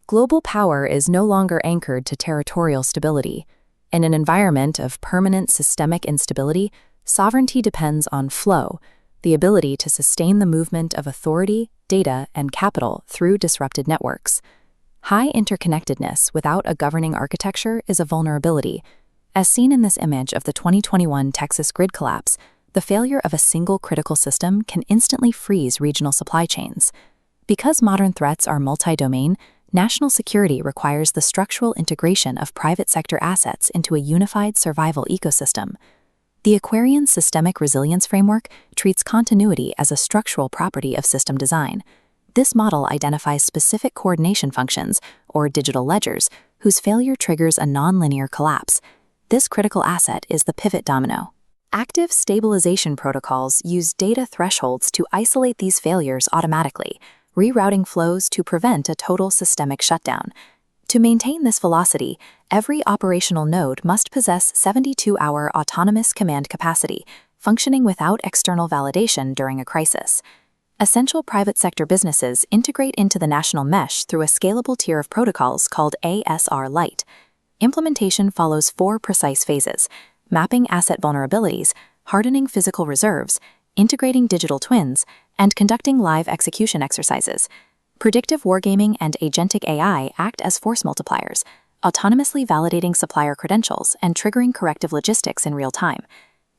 Global power is no longer anchored to territorial stability. In an environment of permanent systemic instability, sovereignty depends on flow, the ability to sustain the movement of authority, data, and capital through disrupted networks. High interconnectedness without a governing architecture is a vulnerability. As seen in this image of the 2021 Texas grid collapse, the failure of a single critical system can instantly freeze regional supply chains. Because modern threats are multi-domain, national security requires the structural integration of private sector assets into a unified survival ecosystem. The Aquarian Systemic Resilience Framework treats continuity as a structural property of system design. This model identifies specific coordination functions, or digital ledgers, whose failure triggers a nonlinear collapse. This critical asset is the pivot domino. Active stabilization protocols use data thresholds to isolate these failures automatically, rerouting flows to prevent a total systemic shutdown. To maintain this velocity, every operational node must possess 72-hour autonomous command capacity, functioning without external validation during a crisis. Essential private sector businesses integrate into the national mesh through a scalable tier of protocols called ASR Lite. Implementation follows 4 precise phases: mapping asset vulnerabilities, hardening physical reserves, integrating digital twins, and conducting live execution exercises. Predictive wargaming and agentic AI act as force multipliers, autonomously validating supplier credentials and triggering corrective logistics in real time.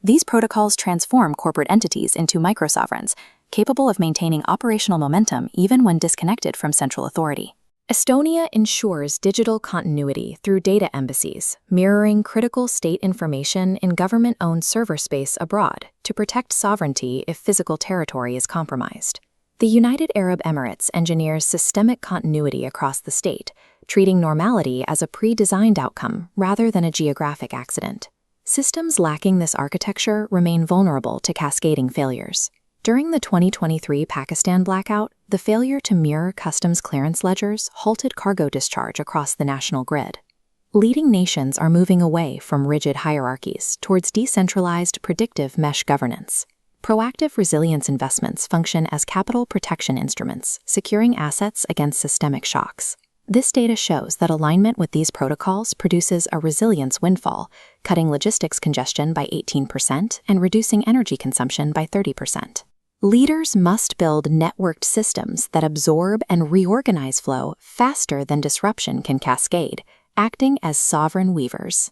These protocols transform corporate entities into microsovereigns, capable of maintaining operational momentum even when disconnected from central authority. Estonia ensures digital continuity through data embassies, mirroring critical state information in government-owned server space abroad to protect sovereignty if physical territory is compromised. The United Arab Emirates engineers systemic continuity across the state, treating normality as a pre-designed outcome rather than a geographic accident. Systems lacking this architecture remain vulnerable to cascading failures. During the 2023 Pakistan blackout, the failure to mirror customs clearance ledgers halted cargo discharge across the national grid. Leading nations are moving away from rigid hierarchies towards decentralized, predictive mesh governance. Proactive resilience investments function as capital protection instruments, securing assets against systemic shocks. This data shows that alignment with these protocols produces a resilience windfall, cutting logistics congestion by 18% and reducing energy consumption by 30%. Leaders must build networked systems that absorb and reorganize flow faster than disruption can cascade, acting as sovereign weavers.